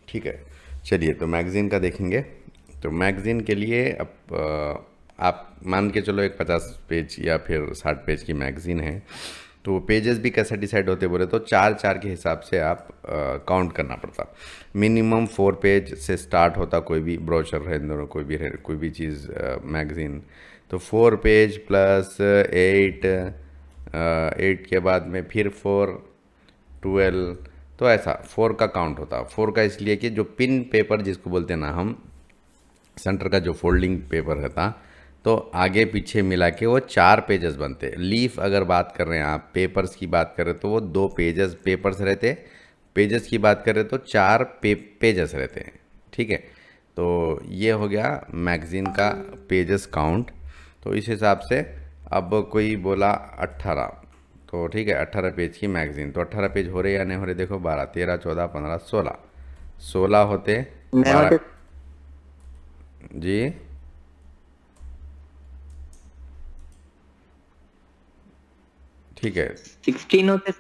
ठीक है, चलिए तो मैगज़ीन का देखेंगे। तो मैगज़ीन के लिए अब आप मान के चलो एक 50 पेज या फिर 60 पेज की मैगज़ीन है, तो पेजेस भी कैसे डिसाइड होते बोले तो चार चार के हिसाब से आप काउंट करना पड़ता। मिनिमम 4 पेज से स्टार्ट होता कोई भी ब्रोशर है, इन दोनों कोई भी चीज़ मैगज़ीन। तो 4 पेज प्लस 8, 8 के बाद में फिर 4, 12। तो ऐसा 4 का काउंट होता। 4 का इसलिए कि जो पिन पेपर जिसको बोलते हैं ना हम, सेंटर का जो फोल्डिंग पेपर रहता, तो आगे पीछे मिला के वो 4 पेजेस बनते। लीफ अगर बात कर रहे हैं आप, पेपर्स की बात कर रहे तो वो 2 पेजेस पेपर्स रहते। पेजेस की बात कर रहे तो 4 पेजेस रहते हैं। ठीक है, तो ये हो गया मैगज़ीन का पेजेस काउंट। तो इस हिसाब से अब कोई बोला 18, तो ठीक है 18 पेज की मैगज़ीन, तो 18 पेज हो रहे या नहीं हो रहे, देखो 12, 13, 14, 15, 16, 16 होते नहीं होते। 12। जी, ठीक है 16 होते।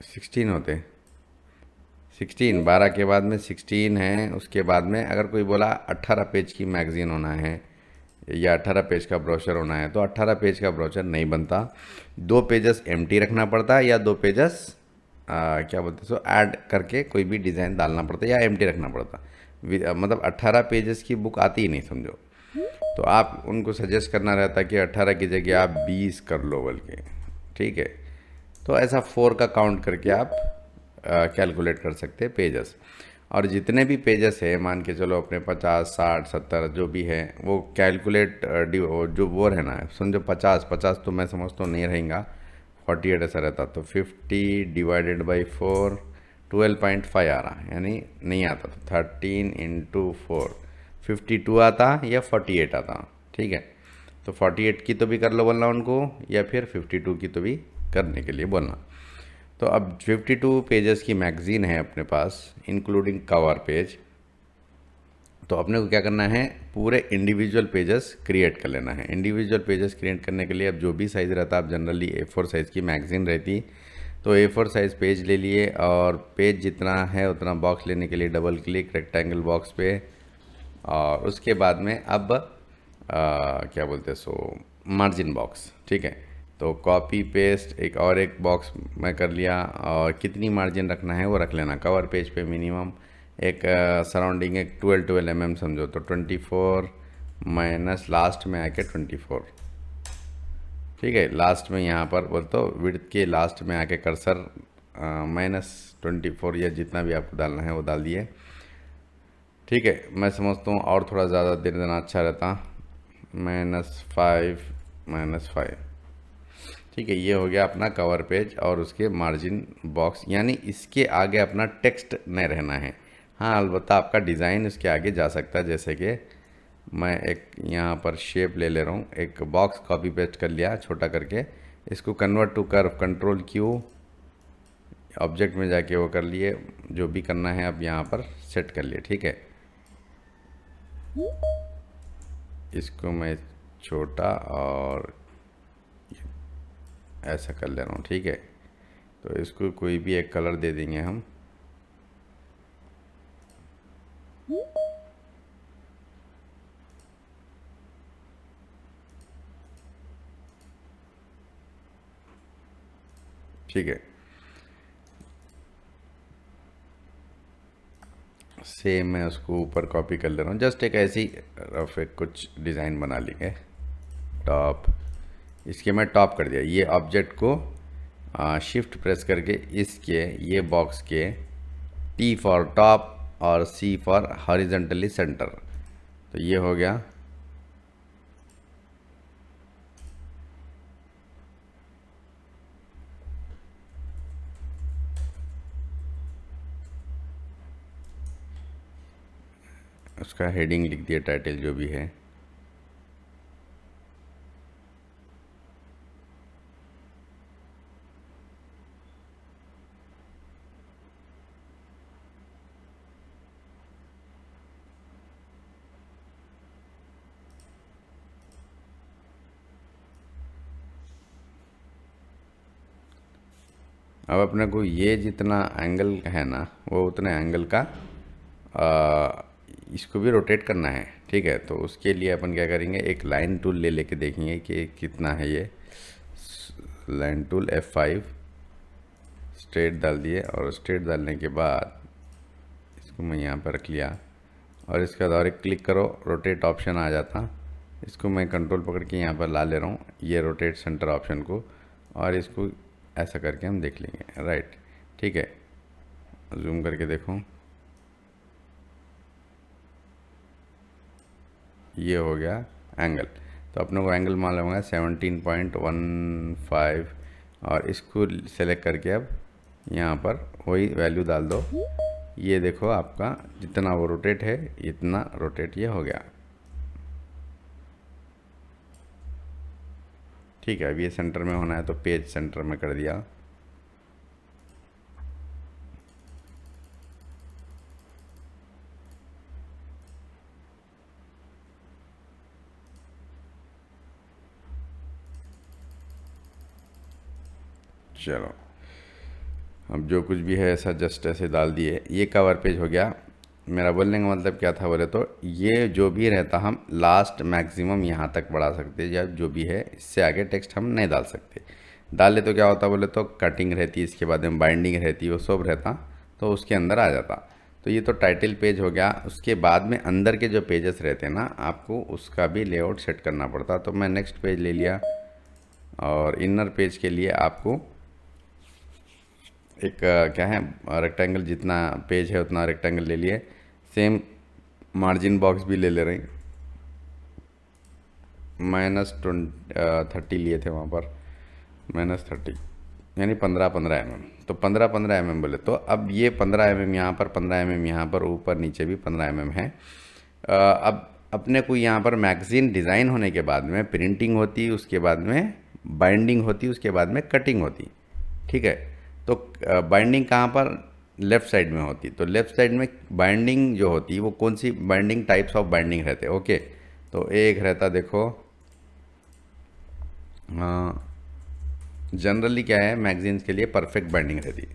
16 होते। 16, 12 के बाद में 16 है, उसके बाद में अगर कोई बोला 18 पेज की मैगज़ीन होना है या 18 पेज का ब्रोशर होना है, तो 18 पेज का ब्रोशर नहीं बनता। 2 पेजेस एम्प्टी रखना पड़ता है या 2 पेजेस क्या बोलते सो ऐड करके कोई भी डिज़ाइन डालना पड़ता है या एम्प्टी रखना पड़ता। मतलब 18 पेजेस की बुक आती ही नहीं समझो। तो आप उनको सजेस्ट करना रहता कि 18 की जगह आप 20 कर लो बोल के। ठीक है, तो ऐसा 4 का काउंट करके आप कैलकुलेट कर सकते हैं पेजेस। और जितने भी पेजेस है मान के चलो अपने 50, 60, 70 जो भी है वो कैलकुलेट जो वो रहना है समझो 50, 50 तो मैं समझता हूँ नहीं रहेगा, 48 ऐसा रहता, तो 50/4 12.5 आ रहा, यानी नहीं आता, तो 13 × 4 52 आता या 48 आता। ठीक है, तो 48 की तो भी कर लो बोलना उनको, या फिर 52 की तो भी करने के लिए बोलना। तो अब 52 पेजेस की मैगज़ीन है अपने पास इंक्लूडिंग कवर पेज। तो अपने को क्या करना है, पूरे इंडिविजुअल पेजेस क्रिएट कर लेना है। इंडिविजुअल पेजेस क्रिएट करने के लिए अब जो भी साइज़ रहता है, अब जनरली A4 साइज़ की मैगज़ीन रहती, तो A4 साइज़ पेज ले लिए, और पेज जितना है उतना बॉक्स लेने के लिए डबल क्लिक रेक्टेंगल बॉक्स पे, और उसके बाद में अब क्या बोलते हैं सो मार्जिन बॉक्स। ठीक है, तो कॉपी पेस्ट एक बॉक्स मैं कर लिया, और कितनी मार्जिन रखना है वो रख लेना कवर पेज पे मिनिमम एक सराउंडिंग एक 12 समझो, तो 24 माइनस लास्ट में आके 24। ठीक है, लास्ट में यहाँ पर बोल तो विड्थ के लास्ट में आके कर्सर -24 या जितना भी आपको डालना है वो डाल दिए। ठीक है, मैं समझता हूँ और थोड़ा ज़्यादा दे देना अच्छा रहता, -5, -5। ठीक है, ये हो गया अपना कवर पेज और उसके मार्जिन बॉक्स, यानी इसके आगे अपना टेक्स्ट नहीं रहना है। हाँ, अलबत्ता आपका डिज़ाइन इसके आगे जा सकता है, जैसे कि मैं एक यहाँ पर शेप ले ले रहा हूँ, एक बॉक्स कॉपी पेस्ट कर लिया छोटा करके, इसको convert to curve Ctrl+Q, object में जाके वो कर लिए, जो भी करना है अब यहाँ पर सेट कर लिए। ठीक है, इसको मैं छोटा और ऐसा कर ले रहा हूँ। ठीक है, तो इसको कोई भी एक कलर दे देंगे हम। ठीक है, सेम मैं उसको ऊपर कॉपी कर ले रहा हूँ, जस्ट एक ऐसी रफ एक कुछ डिज़ाइन बना लेंगे। टॉप, इसके मैं टॉप कर दिया, ये ऑब्जेक्ट को शिफ्ट प्रेस करके इसके ये बॉक्स के T फॉर टॉप और C फॉर हॉरिजेंटली सेंटर, तो ये हो गया। उसका हेडिंग लिख दिया, टाइटल जो भी है। अब अपने को ये जितना एंगल है ना वो उतने एंगल का इसको भी रोटेट करना है। ठीक है, तो उसके लिए अपन क्या करेंगे, एक लाइन टूल ले लेके देखेंगे कि कितना है ये। लाइन टूल F5 स्ट्रेट डाल दिए, और स्ट्रेट डालने के बाद इसको मैं यहाँ पर रख लिया, और इसके बाद और एक क्लिक करो, रोटेट ऑप्शन आ जाता। इसको मैं कंट्रोल पकड़ के यहाँ पर ला ले रहा हूँ, ये रोटेट सेंटर ऑप्शन को, और इसको ऐसा करके हम देख लेंगे। राइट, ठीक है, जूम करके देखो, ये हो गया एंगल। तो अपने को एंगल मालूम होगा 17.15, और इसको सेलेक्ट करके अब यहाँ पर वही वैल्यू डाल दो। ये देखो आपका जितना वो रोटेट है इतना रोटेट ये हो गया। ठीक है, अब ये सेंटर में होना है तो पेज सेंटर में कर दिया। चलो, अब जो कुछ भी है ऐसा जस्ट ऐसे डाल दिए, ये कवर पेज हो गया। मेरा बोलने का मतलब क्या था बोले तो, ये जो भी रहता हम लास्ट मैक्सिमम यहाँ तक बढ़ा सकते, या जो भी है इससे आगे टेक्स्ट हम नहीं डाल सकते। डाले तो क्या होता बोले तो कटिंग रहती, इसके बाद में बाइंडिंग रहती, वो सब रहता तो उसके अंदर आ जाता। तो ये तो टाइटल पेज हो गया। उसके बाद में अंदर के जो पेजेस रहते हैं ना, आपको उसका भी लेआउट सेट करना पड़ता। तो मैं नेक्स्ट पेज ले लिया, और इनर पेज के लिए आपको एक क्या है, रेक्टेंगल जितना पेज है उतना रेक्टेंगल ले लिए। सेम मार्जिन बॉक्स भी ले ले रहे हैं, -30 लिए थे वहाँ पर, -30 यानी 15-15 mm। तो 15-15 mm बोले तो अब ये 15 mm यहाँ पर, 15 mm यहाँ पर, ऊपर नीचे भी 15 mm है। अब अपने को यहाँ पर मैगज़ीन डिज़ाइन होने के बाद में प्रिंटिंग होती, उसके बाद में बाइंडिंग होती, उसके बाद में कटिंग होती। ठीक है, तो बाइंडिंग कहाँ पर, लेफ़्ट साइड में होती। तो लेफ़्ट साइड में बाइंडिंग जो होती वो कौन सी बाइंडिंग, टाइप्स ऑफ बाइंडिंग रहते। ओके, तो एक रहता देखो, जनरली क्या है मैगजीन्स के लिए परफेक्ट बाइंडिंग रहती।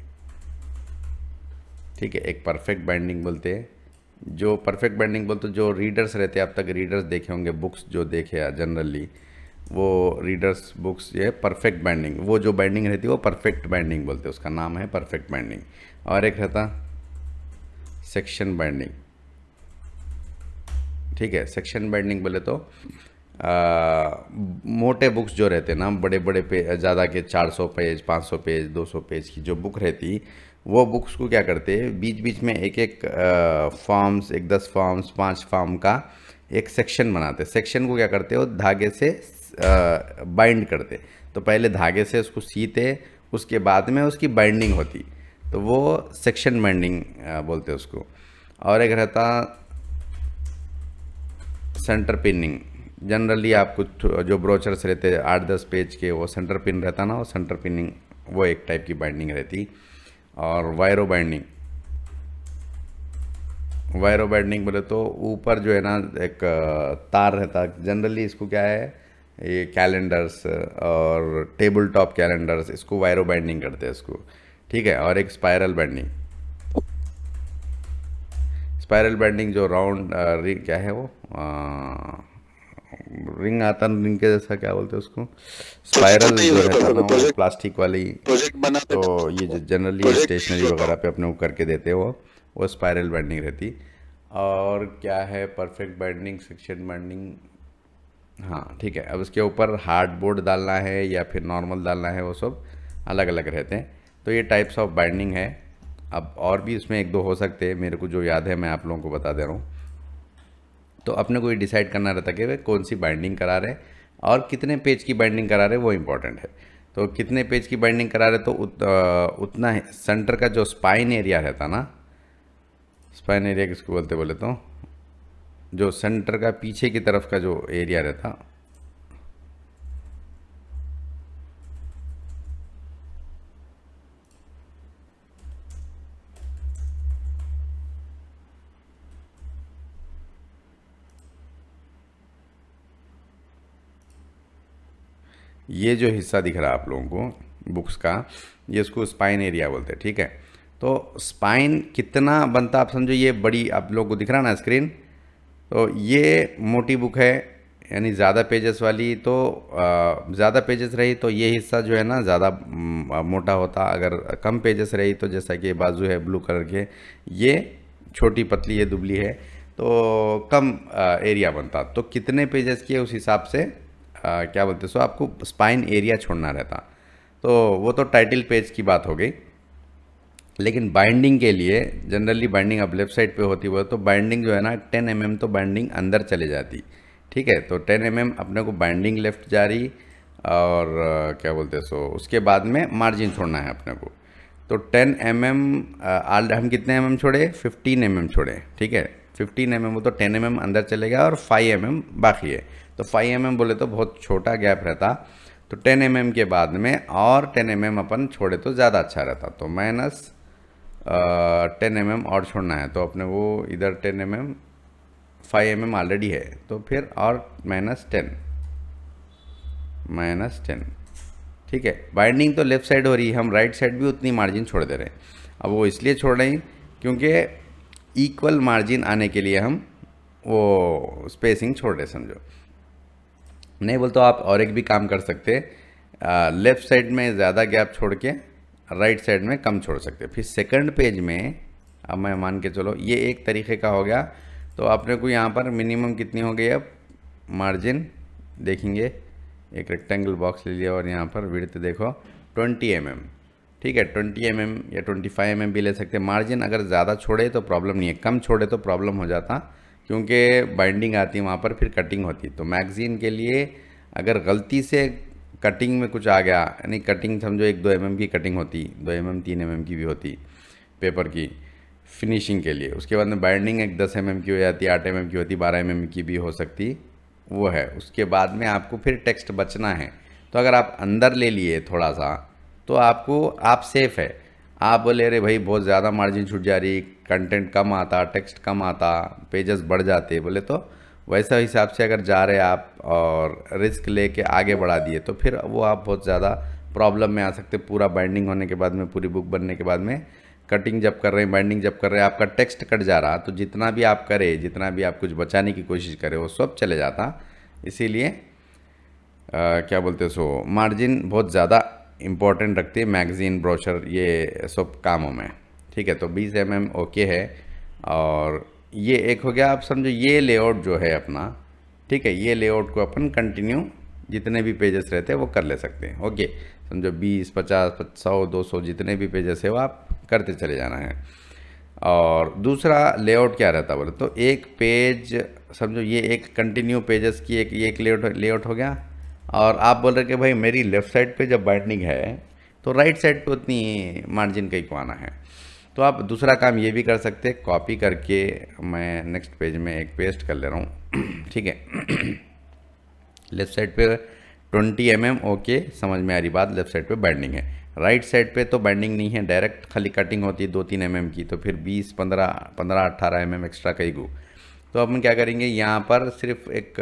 ठीक है, एक परफेक्ट बाइंडिंग बोलते हैं। जो परफेक्ट बाइंडिंग बोलते जो रीडर्स रहते हैं, अब तक रीडर्स देखे होंगे, बुक्स जो देखे जनरली, वो रीडर्स बुक्स ये परफेक्ट बाइंडिंग, वो जो बाइंडिंग रहती है वो परफेक्ट बाइंडिंग बोलते हैं, उसका नाम है परफेक्ट बाइंडिंग। और एक रहता सेक्शन बाइंडिंग। ठीक है, सेक्शन बाइंडिंग बोले तो मोटे बुक्स जो रहते हैं ना, बड़े बड़े पे ज़्यादा के 400 पेज, 500 पेज, 200 पेज की जो बुक रहती, वो बुक्स को क्या करते हैं, बीच बीच में एक एक फॉर्म्स, एक 10 फॉर्म्स, 5 फॉर्म का एक सेक्शन बनाते। सेक्शन को क्या करते हो, धागे से बाइंड करते। तो पहले धागे से उसको सीते, उसके बाद में उसकी बाइंडिंग होती, तो वो सेक्शन बाइंडिंग बोलते हैं उसको। और एक रहता सेंटर पिनिंग। जनरली आपको जो ब्रोचर्स रहते हैं 8-10 पेज के, वो सेंटर पिन रहता ना, वो सेंटर पिनिंग, वो एक टाइप की बाइंडिंग रहती। और वायरो बाइंडिंग, वायरो बाइंडिंग बोले तो ऊपर जो है ना एक तार रहता, जनरली इसको क्या है, ये कैलेंडर्स और टेबल टॉप कैलेंडर्स, इसको वायरो बाइंडिंग करते हैं इसको। ठीक है, और एक स्पायरल बाइंडिंग। स्पायरल बाइंडिंग जो राउंड रिंग क्या है वो, रिंग आता है, रिंग के जैसा क्या बोलते हैं उसको, स्पाइरल जो रहता है ना, वो प्लास्टिक वाली। तो ये जो जनरली स्टेशनरी वगैरह पे अपने को करके देते हैं, वो स्पाइरल बाइंडिंग रहती। और क्या है, परफेक्ट बाइंडिंग, सेक्शन बाइंडिंग। हाँ ठीक है, अब उसके ऊपर हार्ड बोर्ड डालना है या फिर नॉर्मल डालना है, वो सब अलग अलग रहते हैं। तो ये टाइप्स ऑफ बाइंडिंग है। अब और भी इसमें एक दो हो सकते हैं, मेरे को जो याद है मैं आप लोगों को बता दे रहा हूँ। तो अपने को ये डिसाइड करना रहता कि वे कौन सी बाइंडिंग करा रहे और कितने पेज की बाइंडिंग करा रहे, वो इम्पॉर्टेंट है। तो कितने पेज की बाइंडिंग करा रहे, तो उतना सेंटर का जो स्पाइन एरिया रहता ना, स्पाइन एरिया किसको बोलते बोले तो, जो सेंटर का पीछे की तरफ का जो एरिया रहता, ये जो हिस्सा दिख रहा है आप लोगों को, बुक्स का, ये इसको स्पाइन एरिया बोलते हैं, ठीक है। तो स्पाइन कितना बनता आप समझो, ये बड़ी आप लोग को दिख रहा ना स्क्रीन, तो ये मोटी बुक है यानी ज़्यादा पेजेस वाली, तो ज़्यादा पेजेस रही तो ये हिस्सा जो है ना ज़्यादा मोटा होता, अगर कम पेजेस रही तो जैसा कि बाजू है ब्लू कलर के, ये छोटी पतली ये दुबली है, तो कम एरिया बनता। तो कितने पेजेस की है उस हिसाब से क्या बोलते सो आपको स्पाइन एरिया छोड़ना रहता। तो वो तो टाइटल पेज की बात हो गई। लेकिन बाइंडिंग के लिए जनरली बाइंडिंग अब लेफ्ट साइड पे होती है, तो बाइंडिंग जो है ना 10 mm तो बाइंडिंग अंदर चले जाती, ठीक है। तो 10 mm अपने को बाइंडिंग लेफ्ट जा रही, और क्या बोलते हैं सो उसके बाद में मार्जिन छोड़ना है अपने को। तो 10 mm हम कितने mm छोड़े, 15 mm छोड़े, ठीक है। 15 mm वो तो 10 mm अंदर चलेगा और 5 mm बाकी है। तो 5 mm बोले तो बहुत छोटा गैप रहता, तो 10 mm के बाद में और 10 mm अपन छोड़े तो ज़्यादा अच्छा रहता। तो माइनस 10 mm और छोड़ना है, तो अपने वो इधर 10 mm 5 mm ऑलरेडी है, तो फिर और -10, ठीक है। बाइंडिंग तो लेफ्ट साइड हो रही है, हम राइट साइड भी उतनी मार्जिन छोड़ दे रहे हैं। अब वो इसलिए छोड़ रहे हैं क्योंकि इक्वल मार्जिन आने के लिए हम वो स्पेसिंग छोड़ रहे, समझो। नहीं बोल तो आप और एक भी काम कर सकते, लेफ्ट साइड में ज़्यादा गैप छोड़ के राइट साइड में कम छोड़ सकते। फिर सेकंड पेज में अब मैं मान के चलो ये एक तरीके का हो गया। तो अपने को यहाँ पर मिनिमम कितनी हो गई अब मार्जिन देखेंगे, एक रेक्टेंगल बॉक्स ले लिया और यहाँ पर विड्थ देखो 20 mm, ठीक है। 20 mm या 25 mm भी ले सकते हैं। मार्जिन अगर ज़्यादा छोड़े तो प्रॉब्लम नहीं है, कम छोड़े तो प्रॉब्लम हो जाता, क्योंकि बाइंडिंग आती है वहाँ पर, फिर कटिंग होती। तो मैगज़ीन के लिए अगर गलती से कटिंग में कुछ आ गया, यानी कटिंग समझो 1-2 mm की कटिंग होती, 2 mm 3 mm की भी होती पेपर की फिनिशिंग के लिए, उसके बाद में बाइंडिंग एक 10 mm की हो जाती, 8 mm की होती, 12 mm की भी हो सकती, वो है। उसके बाद में आपको फिर टेक्स्ट बचना है, तो अगर आप अंदर ले लिए थोड़ा सा तो आपको आप सेफ़ है। आप बोले अरे भाई बहुत ज़्यादा मार्जिन छूट जा रही, कंटेंट कम आता, टेक्स्ट कम आता, पेजेस बढ़ जाते, बोले तो वैसा हिसाब से अगर जा रहे आप और रिस्क लेके आगे बढ़ा दिए तो फिर वो आप बहुत ज़्यादा प्रॉब्लम में आ सकते। पूरा बाइंडिंग होने के बाद में, पूरी बुक बनने के बाद में कटिंग जब कर रहे हैं, बाइंडिंग जब कर रहे हैं, आपका टेक्स्ट कट जा रहा, तो जितना भी आप करें, जितना भी आप कुछ बचाने की कोशिश करें, वो सब चले जाता। इसीलिए क्या बोलते सो मार्जिन बहुत ज़्यादा इम्पोर्टेंट रखती है मैगज़ीन, ब्रोशर, ये सब कामों में, ठीक है। तो 20 mm ओके है। और ये एक हो गया, आप समझो ये लेआउट जो है अपना, ठीक है, ये लेआउट को अपन कंटिन्यू जितने भी पेजेस रहते हैं वो कर ले सकते हैं, ओके। समझो 20, 50, 100, 200 जितने भी पेजेस है वो आप करते चले जाना है। और दूसरा लेआउट क्या रहता बोले तो एक पेज समझो ये एक कंटिन्यू पेजेस की एक लेआउट हो गया। और आप बोल रहे कि भाई मेरी लेफ़्ट साइड पे जब बाइंडिंग है तो राइट साइड पे उतनी मार्जिन कहीं को आना है, तो आप दूसरा काम ये भी कर सकते हैं, कॉपी करके मैं नेक्स्ट पेज में एक पेस्ट कर ले रहा हूँ ठीक है। लेफ़्ट साइड पे 20 mm ओके, समझ में आ रही बात, लेफ़्ट साइड पे बाइंडिंग है। राइट साइड पे तो बाइंडिंग नहीं है, डायरेक्ट खाली कटिंग होती है 2-3 mm की, तो फिर 20, 15-18 mm एक्स्ट्रा कहीं को। तो अब हम क्या करेंगे, यहाँ पर सिर्फ एक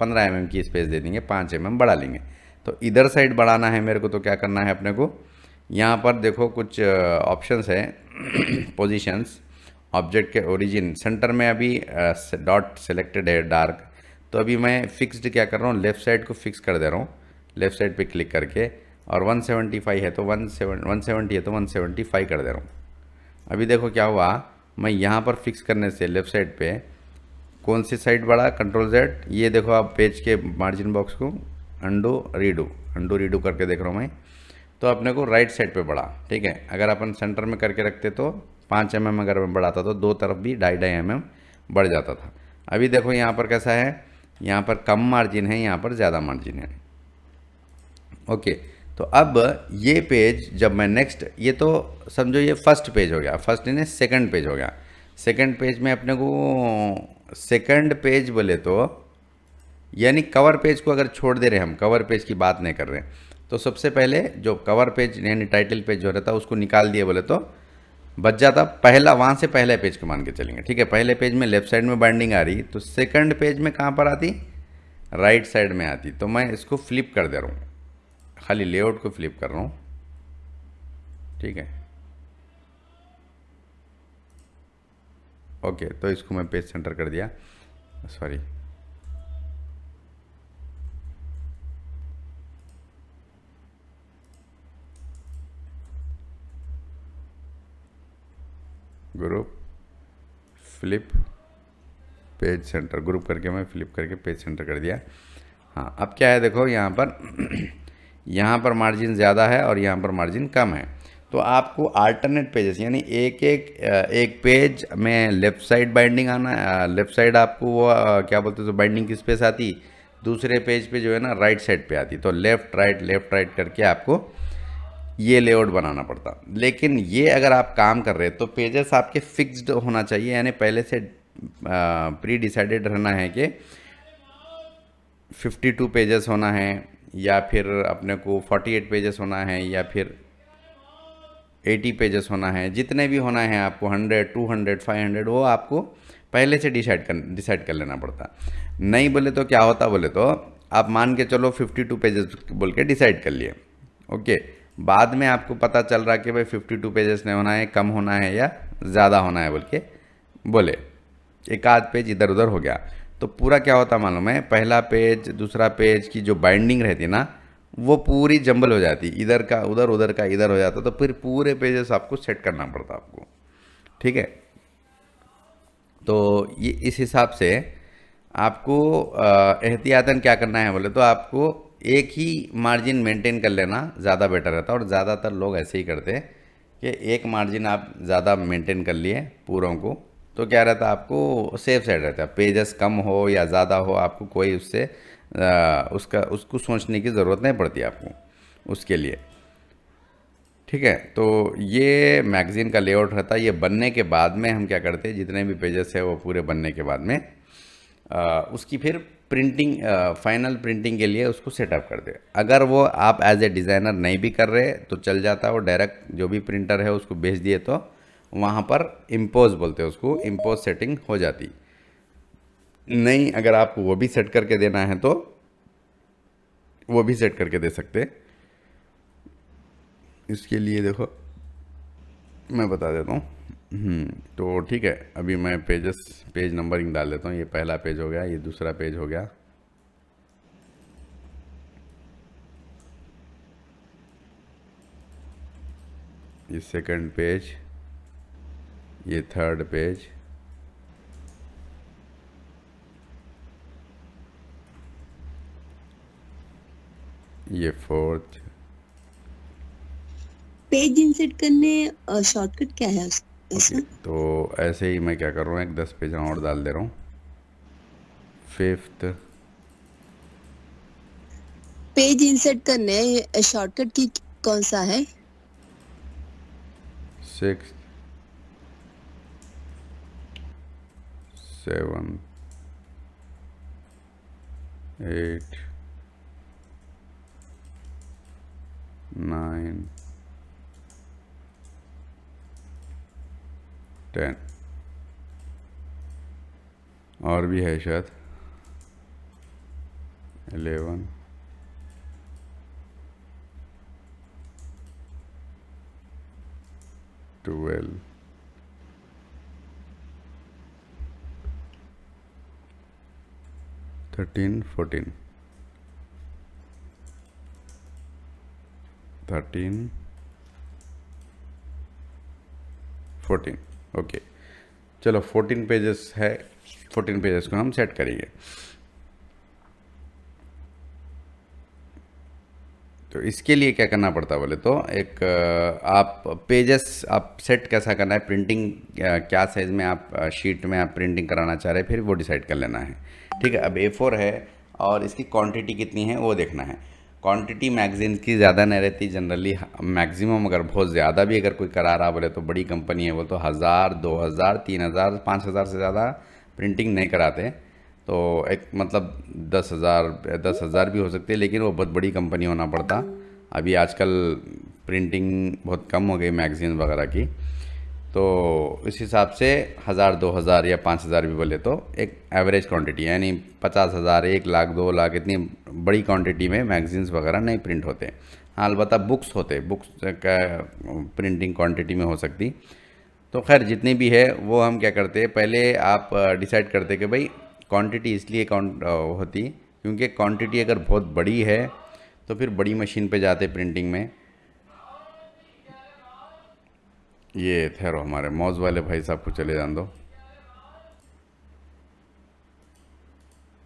15 mm की स्पेस दे देंगे, 5 mm बढ़ा लेंगे। तो इधर साइड बढ़ाना है मेरे को, तो क्या करना है अपने को, यहाँ पर देखो कुछ ऑप्शंस है पोजीशंस, ऑब्जेक्ट के ओरिजिन, सेंटर में अभी डॉट सेलेक्टेड है डार्क, तो अभी मैं फिक्स्ड क्या कर रहा हूँ, लेफ़्ट साइड को फिक्स कर दे रहा हूँ, लेफ़्ट साइड पे क्लिक करके, और 175 है तो 170 है तो 175 कर दे रहा हूँ। अभी देखो क्या हुआ, मैं यहाँ पर फिक्स करने से लेफ़्ट साइड पे कौन सी साइड बढ़ा, Ctrl+Z, ये देखो आप पेज के मार्जिन बॉक्स को अंडू रीडू करके देख रहा हूँ मैं, तो अपने को राइट साइड पे बढ़ा, ठीक है। अगर अपन सेंटर में करके रखते तो 5 mm अगर मैं बढ़ाता तो दो तरफ भी 2.5 mm बढ़ जाता था। अभी देखो यहाँ पर कैसा है, यहाँ पर कम मार्जिन है, यहाँ पर ज़्यादा मार्जिन है, ओके। तो अब ये पेज जब मैं नेक्स्ट, ये तो समझो ये फर्स्ट पेज हो गया, फर्स्ट इन्हें सेकंड पेज हो गया। सेकंड पेज में अपने को सेकंड पेज बोले तो यानी कवर पेज को अगर छोड़ दे रहे हैं, हम कवर पेज की बात नहीं कर रहे हैं, तो सबसे पहले जो कवर पेज यानी टाइटल पेज जो रहता है उसको निकाल दिए बोले तो बच जाता पहला, वहाँ से पहले पेज को मान के चलेंगे, ठीक है। पहले पेज में लेफ्ट साइड में बाइंडिंग आ रही, तो सेकंड पेज में कहाँ पर आती, राइट साइड में आती। तो मैं इसको फ्लिप कर दे रहा हूँ, खाली लेआउट को फ्लिप कर रहा हूँ, ठीक है। ओके, तो इसको मैं पेज सेंटर कर दिया, sorry, group flip page centre, group करके मैं फ्लिप करके पेज सेंटर कर दिया। हाँ, अब क्या है देखो, यहाँ पर यहाँ पर मार्जिन ज़्यादा है और यहाँ पर मार्जिन कम है, तो आपको अल्टरनेट पेजेस, यानी एक पेज में लेफ़्ट साइड बाइंडिंग आना है, लेफ़्ट साइड आपको वो क्या बोलते हैं, तो बाइंडिंग की स्पेस आती, दूसरे पेज पे जो है ना राइट साइड पे आती, तो लेफ़्ट राइट करके आपको ये लेआउट बनाना पड़ता। लेकिन ये अगर आप काम कर रहे हैं तो पेजेस आपके फिक्स्ड होना चाहिए, यानी पहले से प्री डिसाइडेड रहना है कि 52 पेजेस होना है, या फिर अपने को 48 पेजेस होना है, या फिर 80 पेजेस होना है, जितने भी होना है आपको 100, 200, 500, वो आपको पहले से डिसाइड कर लेना पड़ता। नहीं बोले तो क्या होता, बोले तो आप मान के चलो 52 पेजेस बोल के डिसाइड कर लिए, ओके, बाद में आपको पता चल रहा कि भाई 52 पेजेस नहीं होना है, कम होना है या ज़्यादा होना है बोल के बोले, एक आध पेज इधर उधर हो गया, तो पूरा क्या होता मालूम है, पहला पेज दूसरा पेज की जो बाइंडिंग रहती ना वो पूरी जंबल हो जाती, इधर का उधर, उधर का इधर हो जाता, तो फिर पूरे पेजेस आपको सेट करना पड़ता आपको, ठीक है। तो ये इस हिसाब से आपको एहतियातन क्या करना है बोले तो आपको एक ही मार्जिन मेंटेन कर लेना ज़्यादा बेटर रहता है, और ज़्यादातर लोग ऐसे ही करते हैं कि एक मार्जिन आप ज़्यादा मेंटेन कर लिए पूरों को, तो क्या रहता है आपको सेफ साइड रहता है, पेजेस कम हो या ज़्यादा हो आपको कोई उससे उसको सोचने की ज़रूरत नहीं पड़ती आपको उसके लिए, ठीक है। तो ये मैगज़ीन का लेआउट रहता है। ये बनने के बाद में हम क्या करते हैं, जितने भी पेजेस है वो पूरे बनने के बाद में उसकी फिर प्रिंटिंग, फाइनल प्रिंटिंग के लिए उसको सेटअप करते हैं। अगर वो आप एज ए डिज़ाइनर नहीं भी कर रहे तो चल जाता है, वो डायरेक्ट जो भी प्रिंटर है उसको भेज दिए तो वहाँ पर इम्पोज बोलते हैं उसको, इम्पोज सेटिंग हो जाती। नहीं, अगर आपको वो भी सेट करके देना है तो वो भी सेट करके दे सकते। इसके लिए देखो मैं बता देता हूँ। तो ठीक है, अभी मैं पेज नंबरिंग डाल देता हूँ। ये पहला पेज हो गया, ये दूसरा पेज हो गया, ये सेकंड पेज, ये थर्ड पेज, ये फोर्थ। पेज इंसर्ट करने शॉर्टकट क्या है ओके, तो ऐसे ही मैं क्या कर रहा हूँ, एक 10 पेज और डाल दे रहा हूँ। फिफ्थ, पेज इंसर्ट करने शॉर्टकट की कौन सा है? सिक्स, सेवन, 8, 9, 10, और भी है शायद 11, 12, 13, 14, 13, 14। ओके, चलो 14 पेजेस है, 14 पेजेस को हम सेट करेंगे। तो इसके लिए क्या करना पड़ता है बोले तो एक आप पेजेस आप सेट कैसा करना है, प्रिंटिंग क्या साइज़ में आप शीट में आप प्रिंटिंग कराना चाह रहे हैं, फिर वो डिसाइड कर लेना है, ठीक है। अब A4 है और इसकी क्वांटिटी कितनी है वो देखना है। क्वांटिटी मैगजीन की ज़्यादा नहीं रहती जनरली, मैक्सिमम अगर बहुत ज़्यादा भी अगर कोई करा रहा बोले तो बड़ी कंपनी है वो तो 1000, 2000, 3000, 5000 से ज़्यादा प्रिंटिंग नहीं कराते। तो एक मतलब 10,000 भी हो सकती है, लेकिन वो बहुत बड़ी कंपनी होना पड़ता। अभी आजकल प्रिंटिंग बहुत कम हो गई मैगजीन वगैरह की, तो इस हिसाब से 1000, 2000 या 5000 भी बोले तो एक एवरेज क्वांटिटी, यानी 50,000, 1 लाख, 2 लाख इतनी बड़ी क्वांटिटी में मैगजीन्स वगैरह नहीं प्रिंट होते। हाँ अलबत्ता बुक्स होते, बुक्स का प्रिंटिंग क्वांटिटी में हो सकती। तो खैर जितनी भी है वो हम क्या करते हैं, पहले आप डिसाइड करते कि भाई क्वांटिटी इसलिए काउंट होती क्योंकि क्वांटिटी अगर बहुत बड़ी है तो फिर बड़ी मशीन पे जाते प्रिंटिंग में। ये ठहरो, हमारे मौज वाले भाई साहब को चले जान दो।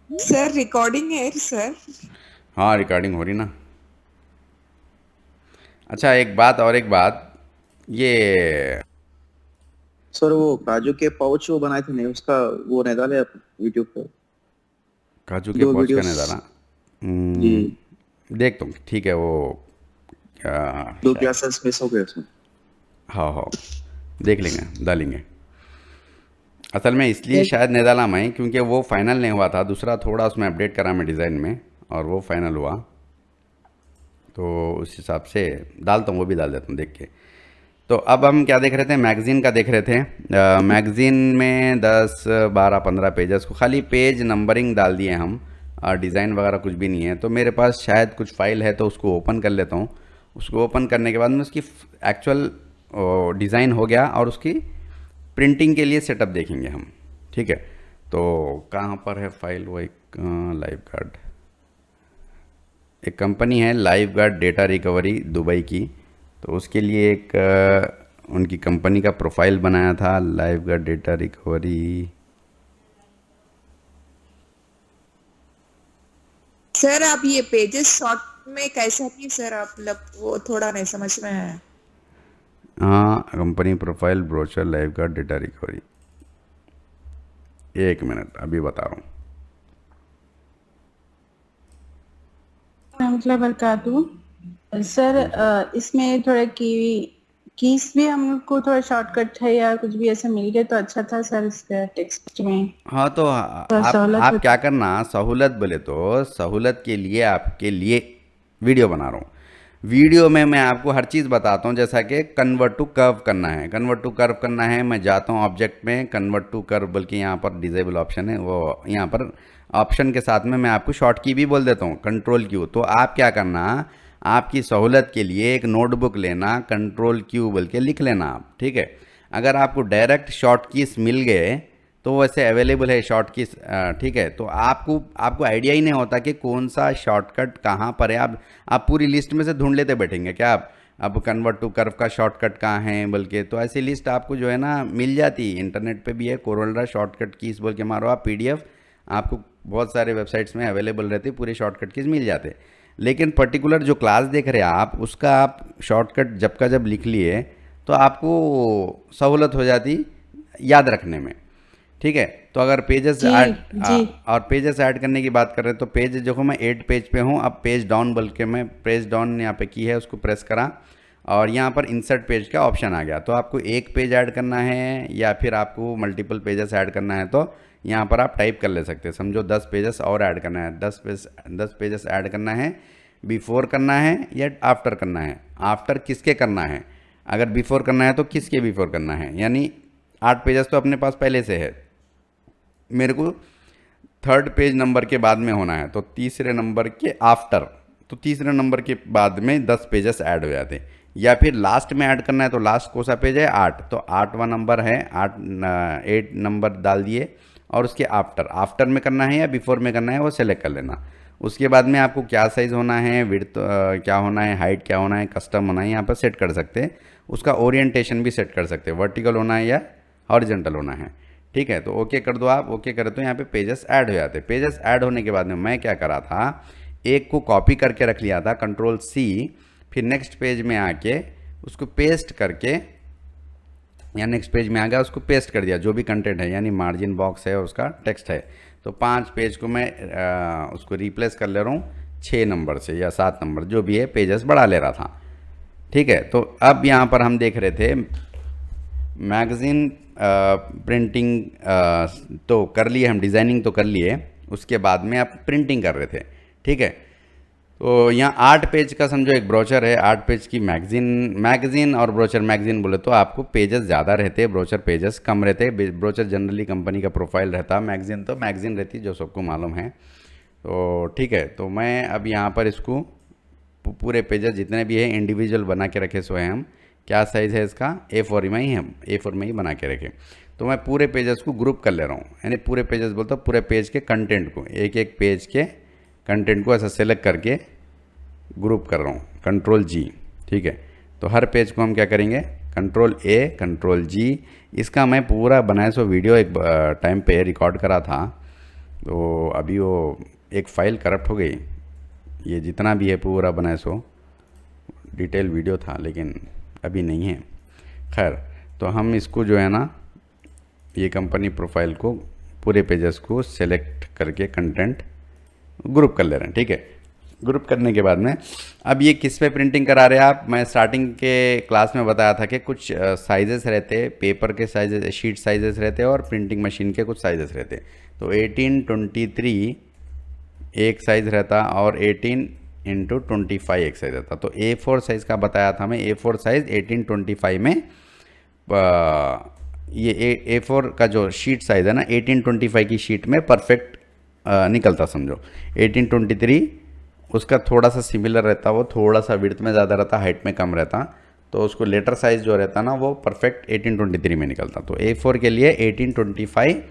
सर रिकॉर्डिंग है सर। हाँ रिकॉर्डिंग हो रही ना। अच्छा एक बात और एक बात, ये सर वो काजू के पाउच वो बनाए थे नहीं, उसका वो नहीं डाले आप यूट्यूब पर? काजू के दो पहुँच का वीडियोस नज़ारा जी, देख तुम ठीक है वो दो शायद, क्लासेस मिस हो गए उसमें। हाँ हाँ देख लेंगे डालेंगे। असल में इसलिए शायद नहीं डाला मैं क्योंकि वो फाइनल नहीं हुआ था, दूसरा थोड़ा उसमें अपडेट करा मैं डिज़ाइन में और वो फाइनल हुआ, तो उस हिसाब से डालता हूँ, वो भी डाल देता हूँ देख के। तो अब हम क्या देख रहे थे, मैगज़ीन का देख रहे थे। मैगज़ीन में 10 12 15 पेजेस को खाली पेज नंबरिंग डाल दिए हम, और डिज़ाइन वगैरह कुछ भी नहीं है। तो मेरे पास शायद कुछ फाइल है तो उसको ओपन कर लेता हूँ। उसको ओपन करने के बाद में उसकी एक्चुअल डिज़ाइन हो गया और उसकी प्रिंटिंग के लिए सेटअप देखेंगे हम, ठीक है। तो कहाँ पर है फाइल, वो एक लाइव गार्ड, एक कंपनी है live guard data recovery Dubai की, तो उसके लिए एक उनकी कंपनी का प्रोफाइल बनाया था, live guard data recovery. Sir आप ये पेजेस शॉर्ट में कैसा किए सर आप, मतलब वो थोड़ा नहीं समझ में आया। हाँ company profile brochure live guard data recovery, एक मिनट अभी बता रहा हूँ। मतलब बरकातू सर, इसमें थोड़ा कीज भी हमको थोड़ा शॉर्टकट है या कुछ भी ऐसा मिल गया तो अच्छा था सर इसका टेक्स्ट में। हाँ तो सहूलत आप होती। क्या करना, सहूलत बोले तो सहूलत के लिए आपके लिए वीडियो बना रहा हूँ। वीडियो में मैं आपको हर चीज़ बताता हूँ, जैसा कि कन्वर्ट टू कर्व करना है, कन्वर्ट टू कर्व करना है, मैं जाता हूँ ऑब्जेक्ट में कन्वर्ट टू कर्व, बल्कि यहाँ पर डिजेबल ऑप्शन है, वो यहाँ पर ऑप्शन के साथ में मैं आपको शॉर्ट की भी बोल देता हूँ, कंट्रोल क्यू। तो आप क्या करना, आपकी सहूलत के लिए एक नोटबुक लेना, कंट्रोल क्यू बोल के लिख लेना आप, ठीक है। अगर आपको डायरेक्ट शॉर्ट कीज मिल गए तो वैसे अवेलेबल है शॉर्ट कीज, ठीक है। तो आपको आइडिया ही नहीं होता कि कौन सा शॉर्टकट कहाँ पर है। आप पूरी लिस्ट में से ढूंढ लेते बैठेंगे क्या आप, अब कन्वर्ट टू कर्व का शॉर्टकट कहाँ है बल्कि, तो ऐसी लिस्ट आपको जो है ना मिल जाती है, इंटरनेट पे भी है, कोरोलरा शॉर्टकट कीज बोल के मारो आप, पीडीएफ आपको बहुत सारे वेबसाइट्स में अवेलेबल रहती है, पूरे शॉर्टकट कीज मिल जाते। लेकिन पर्टिकुलर जो क्लास देख रहे हैं आप, उसका आप शॉर्टकट जब का जब लिख लिए तो आपको सहूलत हो जाती याद रखने में, ठीक है। तो अगर पेजेस जी ऐड जी और पेजेस ऐड करने की बात कर रहे हैं तो पेज देखो मैं 8 पेज पे हूँ, अब पेज डाउन बोल के मैं पेज डाउन यहाँ पे की है, उसको प्रेस करा और यहाँ पर इंसर्ट पेज का ऑप्शन आ गया। तो आपको एक पेज ऐड करना है या फिर आपको मल्टीपल पेजेस ऐड करना है तो यहाँ पर आप टाइप कर ले सकते हैं। समझो 10 पेजेस और ऐड करना है, 10 पेजेस ऐड करना है, बिफोर करना है या आफ्टर करना है। आफ्टर किसके करना है, अगर बिफोर करना है तो किसके बिफोर करना है, यानी 8 पेजेस तो अपने पास पहले से है, मेरे को 3rd पेज नंबर के बाद में होना है तो तीसरे नंबर के आफ्टर, तो तीसरे नंबर के बाद में 10 पेजेस ऐड हो जाते हैं। या फिर लास्ट में ऐड करना है तो लास्ट कौन सा पेज है, 8, तो 8वां नंबर है, 8 नंबर डाल दिए और उसके आफ्टर में करना है या बिफोर में करना है वो सेलेक्ट कर लेना। उसके बाद में आपको क्या साइज़ होना है, विड्थ क्या होना है, हाइट क्या होना है, कस्टम होना है, यहाँ पर सेट कर सकते हैं। उसका ओरिएंटेशन भी सेट कर सकते हैं, वर्टिकल होना है या हॉरिजॉन्टल होना है, ठीक है। तो ओके कर दो आप, ओके करें तो यहाँ पे पेजेस ऐड हो जाते हैं। पेजेस ऐड होने के बाद में मैं क्या करा था, एक को कॉपी करके रख लिया था कंट्रोल सी, फिर नेक्स्ट पेज में आके उसको पेस्ट करके, या नेक्स्ट पेज में आ गया उसको पेस्ट कर दिया, जो भी कंटेंट है यानी मार्जिन बॉक्स है उसका टेक्स्ट है। तो 5 पेज को मैं उसको रिप्लेस कर ले रहा हूँ 6 नंबर से या 7 नंबर जो भी है, पेजेस बढ़ा ले रहा था, ठीक है। तो अब यहाँ पर हम देख रहे थे मैगज़ीन प्रिंटिंग तो कर लिए हम, डिज़ाइनिंग तो कर लिए, उसके बाद में आप प्रिंटिंग कर रहे थे, ठीक है। तो यहाँ 8 पेज का समझो एक ब्रोचर है, 8 पेज की मैगज़ीन और ब्रोचर, मैगज़ीन बोले तो आपको पेजेस ज़्यादा रहते हैं, ब्रोचर पेजेस कम रहते हैं। ब्रोचर जनरली कंपनी का प्रोफाइल रहता है, मैगज़ीन तो मैगज़ीन रहती है जो सबको मालूम है। तो ठीक है, तो मैं अब यहाँ पर इसको पूरे पेजेस जितने भी हैं इंडिविजुअल बना के रखे सो हैं हम। क्या साइज़ है इसका, A4 में ही हम A4 में ही बना के रखे। तो मैं पूरे पेजेस को ग्रुप कर ले रहा हूँ, यानी पूरे पेजेस बोलता हूँ पूरे पेज के कंटेंट को, एक एक पेज के कंटेंट को ऐसा सेलेक्ट करके ग्रुप कर रहा हूँ, Ctrl+G। ठीक है, तो हर पेज को हम क्या करेंगे, Ctrl+A Ctrl+G। इसका मैं पूरा बनाया सो वीडियो एक टाइम पे रिकॉर्ड करा था, तो अभी वो एक फ़ाइल करप्ट हो गई। ये जितना भी है पूरा बनाया सो डिटेल वीडियो था, लेकिन अभी नहीं है। खैर, तो हम इसको जो है ना, ये कंपनी प्रोफाइल को पूरे पेजेस को सेलेक्ट करके कंटेंट ग्रुप कर ले रहे हैं। ठीक है, ग्रुप करने के बाद में अब ये किस पे प्रिंटिंग करा रहे हैं आप, मैं स्टार्टिंग के क्लास में बताया था कि कुछ साइजेस रहते, पेपर के साइजेस, शीट साइजेस रहते और प्रिंटिंग मशीन के कुछ साइजेस रहते। तो 18:23 एक साइज़ रहता और 18:25 एक साइज़ रहता। तो A4 साइज़ का बताया था मैं, A4 साइज़ 18:25 में ये A4 का जो शीट साइज़ है ना, 18:25 की शीट में परफेक्ट निकलता समझो। 18:23 उसका थोड़ा सा सिमिलर रहता, वो थोड़ा सा विड्थ में ज़्यादा रहता, हाइट में कम रहता, तो उसको लेटर साइज़ जो रहता ना वो परफेक्ट 18:23 में निकलता। तो A4 के लिए 18:25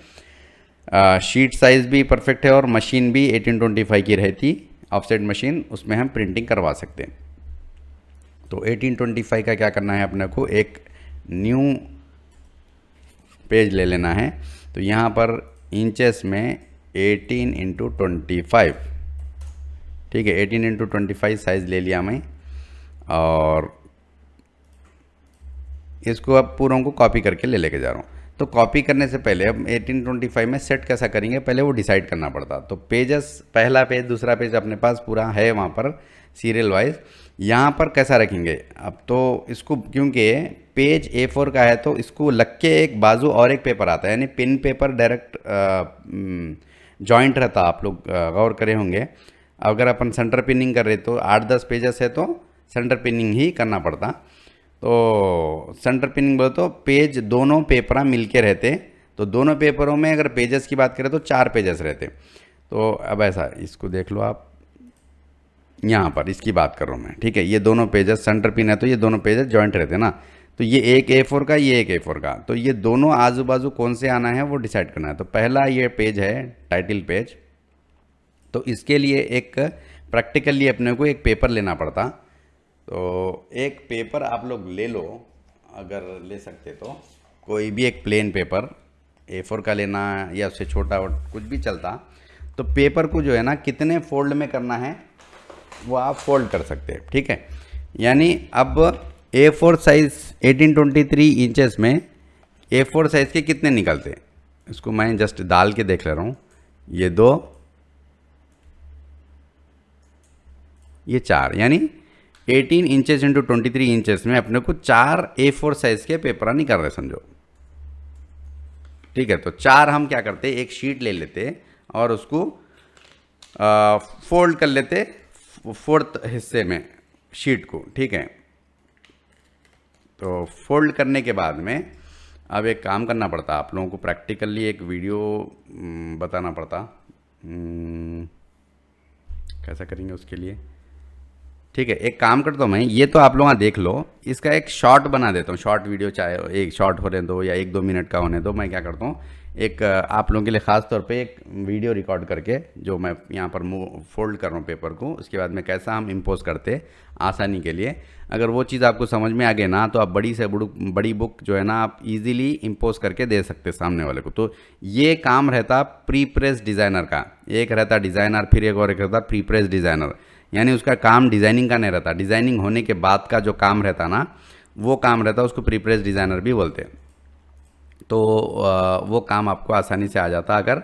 शीट साइज़ भी परफेक्ट है और मशीन भी 18:25 की रहती, ऑफसेट मशीन, उसमें हम प्रिंटिंग करवा सकते हैं। तो 18:25 का क्या करना है अपने को, एक न्यू पेज ले लेना है। तो यहाँ पर इंचेस में 18:25, ठीक है, 18:25 साइज़ ले लिया मैं, और इसको अब पूरों को कॉपी करके ले लेके जा रहा हूँ। तो कॉपी करने से पहले अब 18:25 में सेट कैसा करेंगे, पहले वो डिसाइड करना पड़ता। तो पेजेस, पहला पेज दूसरा पेज अपने पास पूरा है वहाँ पर सीरियल वाइज। यहाँ पर कैसा रखेंगे, अब तो इसको क्योंकि पेज A4 का है तो इसको लग के एक बाजू और एक पेपर आता है, यानी पिन पेपर डायरेक्ट जॉइंट रहता, आप लोग गौर करे होंगे। अगर अपन सेंटर पिनिंग कर रहे तो 8-10 पेजेस है तो सेंटर पिनिंग ही करना पड़ता। तो सेंटर पिनिंग बोले तो पेज दोनों पेपर मिल के रहते, तो दोनों पेपरों में अगर पेजेस की बात करें तो 4 पेजेस रहते। तो अब ऐसा इसको देख लो आप, यहाँ पर इसकी बात कर रहा हूँ मैं, ठीक है, ये दोनों पेजेस सेंटर पिन है तो ये दोनों पेजेस जॉइंट रहते ना। तो ये एक A4 का, ये एक A4 का, तो ये दोनों आजू बाजू कौन से आना है वो डिसाइड करना है। तो पहला ये पेज है टाइटल पेज, तो इसके लिए एक प्रैक्टिकली अपने को एक पेपर लेना पड़ता। तो एक पेपर आप लोग ले लो, अगर ले सकते तो कोई भी एक प्लेन पेपर A4 का लेना या उससे छोटा कुछ भी चलता। तो पेपर को जो है ना कितने फोल्ड में करना है वो आप फोल्ड कर सकते हैं, ठीक है। यानी अब A4 साइज़ 18:23 इंचेस में A4 साइज़ के कितने निकलते, इसको मैं जस्ट डाल के देख ले रहा हूँ। ये 2, ये 4, यानी 18 इंचेस इंटू 23 इंचेस में अपने को 4 A4 साइज़ के पेपर निकल रहे समझो, ठीक है। तो 4 हम क्या करते, एक शीट ले लेते और उसको फोल्ड कर लेते 4th हिस्से में शीट को, ठीक है। तो फोल्ड करने के बाद में अब एक काम करना पड़ता, आप लोगों को प्रैक्टिकली एक वीडियो बताना पड़ता, कैसा करेंगे उसके लिए, ठीक है। एक काम करता हूँ मैं, ये तो आप लोग देख लो, इसका एक शॉर्ट बना देता हूँ, शॉर्ट वीडियो, चाहे एक शॉर्ट होने दो या 1-2 मिनट का होने दो। मैं क्या करता हूँ, एक आप लोगों के लिए ख़ास तौर पे एक वीडियो रिकॉर्ड करके जो मैं यहाँ पर फोल्ड कर रहा हूँ पेपर को, उसके बाद में कैसा हम इम्पोज करते आसानी के लिए। अगर वो चीज़ आपको समझ में आ गई ना तो आप बड़ी बुक जो है ना आप इजीली इम्पोज करके दे सकते सामने वाले को। तो ये काम रहता प्री प्रेस डिज़ाइनर का, एक रहता डिज़ाइनर, फिर एक और एक रहता प्री प्रेस डिज़ाइनर, यानी उसका काम डिज़ाइनिंग का नहीं रहता, डिज़ाइनिंग होने के बाद का जो काम रहता ना वो काम रहता, उसको प्री प्रेस डिज़ाइनर भी बोलते हैं। तो वो काम आपको आसानी से आ जाता अगर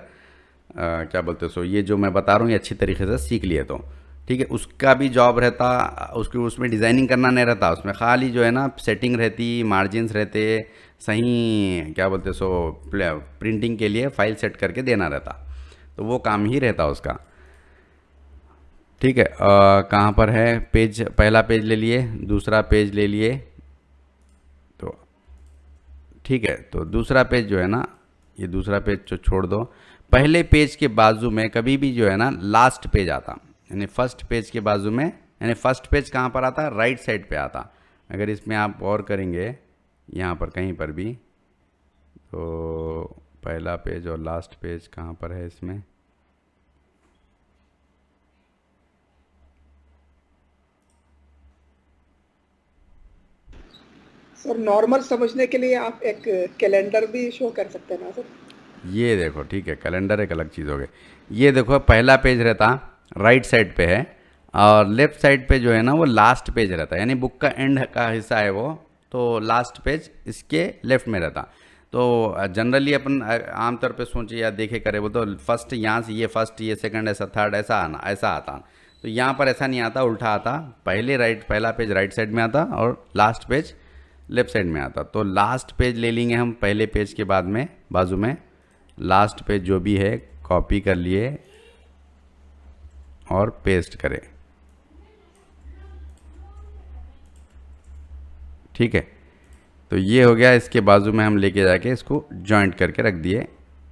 क्या बोलते सो ये जो मैं बता रहा हूँ ये अच्छी तरीके से सीख लिए तो, ठीक है। उसका भी जॉब रहता, उसमें डिज़ाइनिंग करना नहीं रहता, उसमें खाली जो है ना सेटिंग रहती, मार्जिन्स रहते, सही क्या बोलते सो प्रिंटिंग के लिए फाइल सेट करके देना रहता, तो वो काम ही रहता उसका, ठीक है। कहाँ पर है पेज, पहला पेज ले लिए, दूसरा पेज ले लिए, तो ठीक है। तो दूसरा पेज जो है ना, ये दूसरा पेज जो छोड़ दो, पहले पेज के बाजू में कभी भी जो है ना लास्ट पेज आता, यानी फर्स्ट पेज के बाजू में यानी फर्स्ट पेज कहाँ पर आता, राइट साइड पे आता। अगर इसमें आप और करेंगे यहाँ पर कहीं पर भी, तो पहला पेज और लास्ट पेज कहाँ पर है इसमें, सर नॉर्मल समझने के लिए आप एक कैलेंडर भी शो कर सकते हैं ना सर? ये देखो, ठीक है, कैलेंडर एक अलग चीज़ हो गई। ये देखो पहला पेज रहता राइट साइड पे है और लेफ्ट साइड पे जो है ना वो लास्ट पेज रहता है, यानी बुक का एंड का हिस्सा है वो, तो लास्ट पेज इसके लेफ्ट में रहता। तो जनरली अपन आमतौर पे सोचे या देखे करे वो तो फर्स्ट यहाँ से ये फर्स्ट, ये सेकंड, ऐसा थर्ड, ऐसा आता। तो यहाँ पर ऐसा नहीं आता, उल्टा आता। पहला पेज राइट साइड में आता और लास्ट पेज लेफ्ट साइड में आता। तो लास्ट पेज ले लेंगे हम पहले पेज के बाद में, बाजू में लास्ट पेज जो भी है कॉपी कर लिए और पेस्ट करें, ठीक है। तो ये हो गया, इसके बाजू में हम लेके जाके इसको जॉइंट करके रख दिए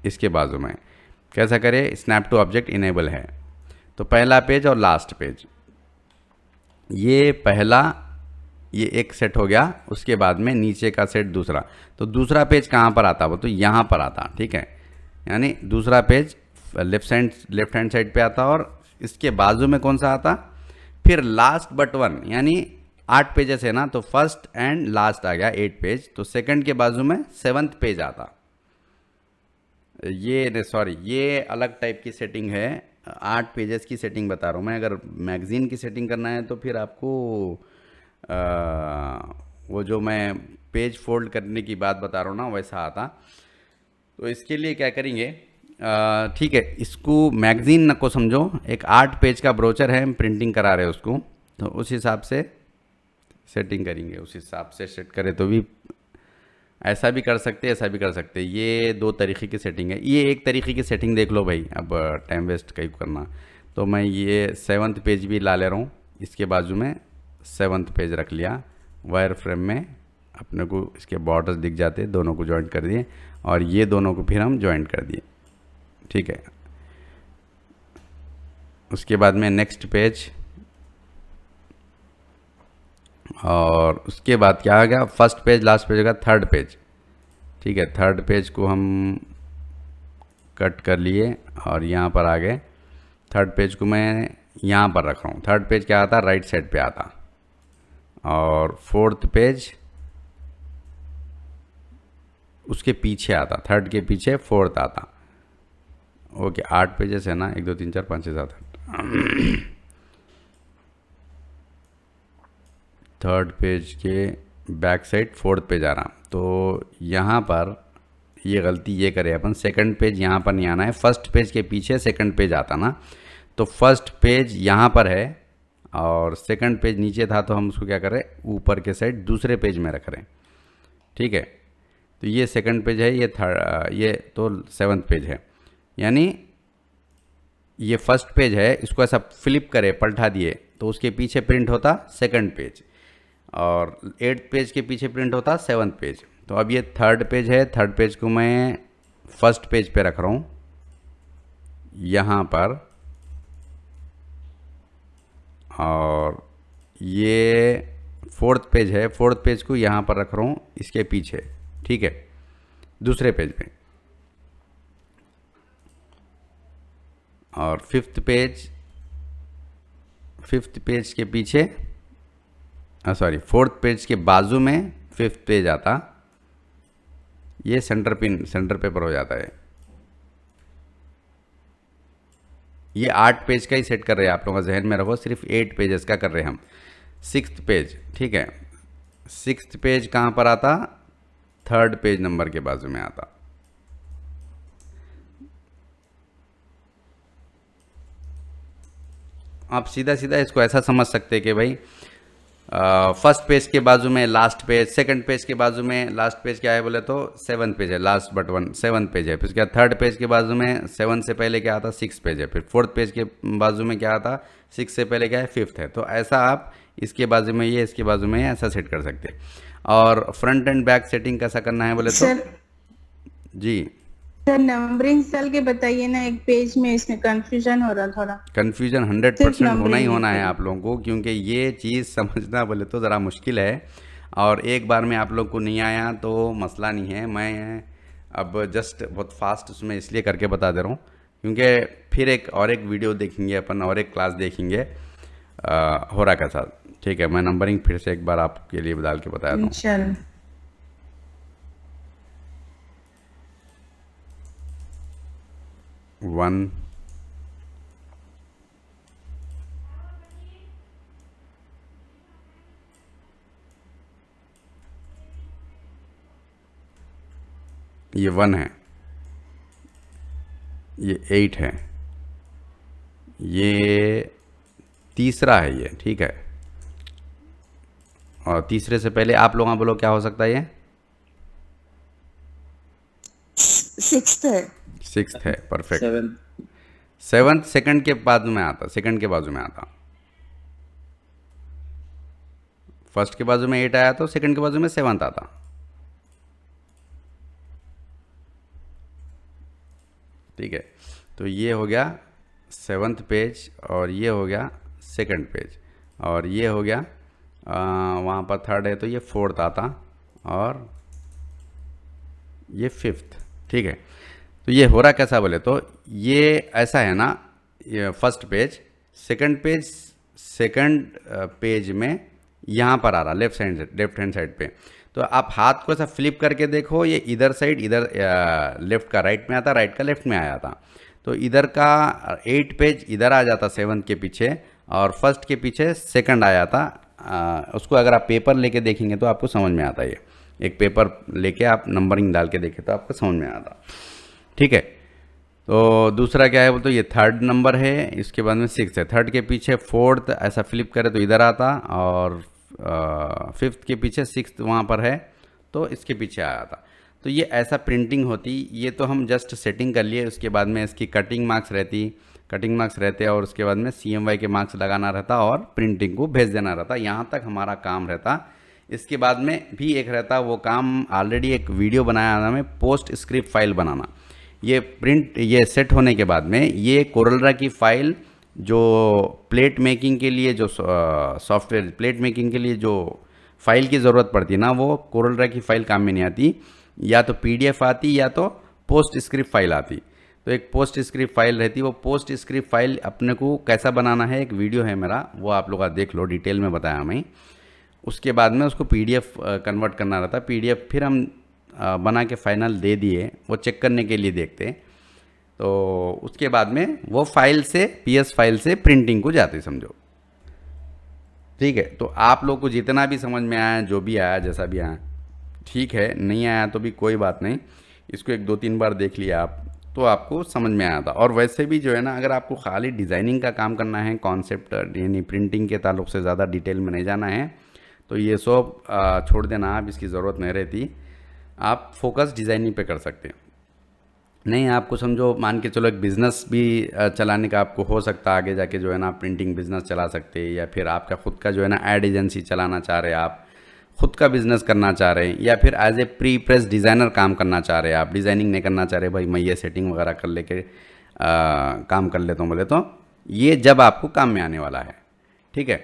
इसके बाजू में। कैसा करें, स्नैप टू ऑब्जेक्ट इनेबल है। तो पहला पेज और लास्ट पेज, ये पहला, ये एक सेट हो गया, उसके बाद में नीचे का सेट दूसरा। तो दूसरा पेज कहाँ पर आता, वो तो यहाँ पर आता, ठीक है। यानी दूसरा पेज लेफ्ट हैंड साइड पे आता और इसके बाजू में कौन सा आता, फिर लास्ट बट वन, यानी 8 पेजेस है ना, तो फर्स्ट एंड लास्ट आ गया 8 पेज। तो सेकंड के बाजू में 7th पेज आता। ये अलग टाइप की सेटिंग है, 8 पेजेस की सेटिंग बता रहा हूँ मैं। अगर मैगज़ीन की सेटिंग करना है तो फिर आपको वो जो मैं पेज फोल्ड करने की बात बता रहा हूँ ना, वैसा आता। तो इसके लिए क्या करेंगे, ठीक है, इसको मैगज़ीन को समझो, एक 8 पेज का ब्रोचर है, हम प्रिंटिंग करा रहे हैं उसको, तो उस हिसाब से सेटिंग करेंगे। उस हिसाब से सेट करें तो भी ऐसा भी कर सकते हैं, ऐसा भी कर सकते हैं। ये 2 तरीके की सेटिंग है। ये एक तरीके की सेटिंग देख लो भाई, अब टाइम वेस्ट कहीं करना। तो मैं ये 7th पेज भी ला ले रहा हूँ, इसके बाजू में 7th पेज रख लिया। वायर फ्रेम में अपने को इसके बॉर्डर्स दिख जाते, दोनों को जॉइंट कर दिए और ये दोनों को फिर हम जॉइंट कर दिए, ठीक है। उसके बाद में नेक्स्ट पेज, और उसके बाद क्या आ गया, फर्स्ट पेज लास्ट पेज का 3rd पेज, ठीक है। 3rd पेज को हम कट कर लिए और यहाँ पर आ गए। 3rd पेज को मैं यहाँ पर रख रहा हूँ। 3rd पेज क्या आता, राइट साइड पे आता, और 4th पेज उसके पीछे आता, 3rd के पीछे 4th आता। ओके, 8 पेजेस है ना, 1 2 3 4 5 6 7 8। 3rd पेज के बैक साइड 4th पेज आ रहा। तो यहाँ पर ये गलती ये करे अपन, 2nd पेज यहाँ पर नहीं आना है, फर्स्ट पेज के पीछे 2nd पेज आता ना। तो फर्स्ट पेज यहाँ पर है और 2nd पेज नीचे था, तो हम उसको क्या करें, ऊपर के साइड दूसरे पेज में रख रहे हैं, ठीक है। तो ये 2nd पेज है, ये तो 7th पेज है। यानी ये फर्स्ट पेज है, इसको ऐसा फ्लिप करे, पलटा दिए, तो उसके पीछे प्रिंट होता 2nd पेज, और 8th पेज के पीछे प्रिंट होता 7th पेज। तो अब ये 3rd पेज है, 3rd पेज को मैं फर्स्ट पेज पे रख रहा हूँ यहाँ पर, और ये 4th पेज है, 4th पेज को यहाँ पर रख रहा हूँ इसके पीछे, ठीक है, दूसरे पेज पे। और 5th पेज के पीछे, 4th पेज के बाजू में 5th पेज आता। ये सेंटर पेपर हो जाता है। ये 8 पेज का ही सेट कर रहे हैं, आप लोगों का जहन में रखो, सिर्फ 8 पेजेस का कर रहे हैं हम। 6th पेज, ठीक है, 6th पेज कहाँ पर आता, 3rd पेज नंबर के बाजू में आता। आप सीधा सीधा इसको ऐसा समझ सकते हैं कि भाई फर्स्ट पेज के बाजू में लास्ट पेज, 2nd पेज के बाजू में लास्ट पेज क्या है बोले तो 7th पेज है, last but one 7th page है। फिर क्या 3rd पेज के बाजू में 7 से पहले क्या आता, 6 पेज है। फिर 4th पेज के बाजू में क्या आता, 6 से पहले क्या है, 5th है। तो ऐसा आप इसके बाजू में ये, इसके बाजू में ऐसा सेट कर सकते हैं। और फ्रंट एंड बैक सेटिंग कैसा करना है बोले तो सर जी, सर नंबरिंग चल के बताइए ना, एक पेज में इसमें कंफ्यूजन हो रहा थोड़ा। कन्फ्यूजन 100% सिर्फ होना ही numbering होना है पे। आप लोगों को, क्योंकि ये चीज़ समझना बोले तो ज़रा मुश्किल है, और एक बार में आप लोग को नहीं आया तो मसला नहीं है। मैं अब जस्ट बहुत फास्ट उसमें इसलिए करके बता दे रहा हूँ, क्योंकि फिर एक वीडियो देखेंगे अपन, और एक क्लास देखेंगे हो रहा कैसा। ठीक है, मैं नंबरिंग फिर से एक बार आपके लिए डाल के बता दूँ। इंशाल्लाह। 1 ये 1 है, ये 8 है, ये तीसरा है ये, ठीक है। और तीसरे से पहले आप लोग बोलो क्या हो सकता है, ये 6th है। 6th है, परफेक्ट। 7 7th सेकंड के बाजू में आता, सेकंड के बाजू में आता। फर्स्ट के बाजू में 8 आया तो सेकंड के बाजू में 7th आता। ठीक है, तो ये हो गया 7th पेज, और ये हो गया सेकंड पेज, और ये हो गया वहाँ पर 3rd है तो ये 4th आता, और ये 5th। ठीक है, तो ये हो रहा कैसा बोले तो ये ऐसा है ना, ये first page, second page, second page में यहाँ पर आ रहा लेफ्ट हैंड साइड पे। तो आप हाथ को ऐसा फ्लिप करके देखो, ये इधर साइड, इधर लेफ्ट का राइट में आता, राइट का लेफ्ट में आया था। तो इधर का 8 पेज इधर आ जाता 7th के पीछे, और फर्स्ट के पीछे सेकंड आया था। उसको अगर आप पेपर लेके देखेंगे तो आपको समझ में आता है। ये एक पेपर लेके आप नंबरिंग डाल के देखें तो आपको समझ में आता। ठीक है, तो दूसरा क्या है वो, तो ये 3rd नंबर है, इसके बाद में 6th है, 3rd के पीछे 4th ऐसा फ्लिप करे तो इधर आता, और 5th के पीछे 6th वहाँ पर है तो इसके पीछे आया था। तो ये ऐसा प्रिंटिंग होती। ये तो हम जस्ट सेटिंग कर लिए, उसके बाद में इसकी कटिंग मार्क्स रहते, और उसके बाद में CMY के मार्क्स लगाना रहता, और प्रिंटिंग को भेज देना रहता। यहाँ तक हमारा काम रहता। इसके बाद में भी एक रहता, वो काम ऑलरेडी एक वीडियो बनाया था मैं, पोस्ट स्क्रिप्ट फाइल बनाना। ये सेट होने के बाद में ये कोरलड्रा की फाइल, जो प्लेट मेकिंग के लिए, जो सॉफ्टवेयर प्लेट मेकिंग के लिए जो फाइल की ज़रूरत पड़ती है ना, वो कोरलड्रा की फाइल काम में नहीं आती। या तो PDF आती, या तो पोस्ट स्क्रिप्ट फाइल आती। तो एक पोस्ट स्क्रिप्ट फाइल रहती, वो पोस्ट स्क्रिप्ट फाइल अपने को कैसा बनाना है, एक वीडियो है मेरा, वो आप लोग देख लो, डिटेल में बताया मैं। उसके बाद में उसको PDF कन्वर्ट करना रहता। PDF फिर हम बना के फाइनल दे दिए, वो चेक करने के लिए देखते। तो उसके बाद में वो फाइल से, PS फाइल से प्रिंटिंग को जाते, समझो। ठीक है, तो आप लोग को जितना भी समझ में आया, जो भी आया, जैसा भी आया, ठीक है। नहीं आया तो भी कोई बात नहीं, इसको 1-2-3 बार देख लिया आप तो आपको समझ में आया था। और वैसे भी जो है ना, अगर आपको खाली डिज़ाइनिंग का काम करना है, कॉन्सेप्ट यानी प्रिंटिंग के ताल्लुक से ज़्यादा डिटेल में नहीं जाना है, तो ये सब छोड़ देना, आप इसकी ज़रूरत नहीं रहती। आप फोकस डिज़ाइनिंग पे कर सकते हैं। नहीं, आपको समझो, मान के चलो एक बिज़नेस भी चलाने का आपको हो सकता है, आगे जाके जो है ना प्रिंटिंग बिज़नेस चला सकते हैं, या फिर आपका खुद का जो है ना एड एजेंसी चलाना चाह रहे हैं, आप खुद का बिज़नेस करना चाह रहे हैं, या फिर as a pre press designer काम करना चाह रहे हैं, आप डिज़ाइनिंग नहीं करना चाह रहे, भाई मैं ये सेटिंग वगैरह कर लेके काम कर लेता हूँ बोले, तो ये जब आपको काम में आने वाला है। ठीक है,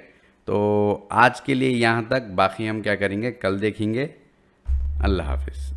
तो आज के लिए यहाँ तक, बाकी हम क्या करेंगे कल देखेंगे। अल्लाह हाफिज़।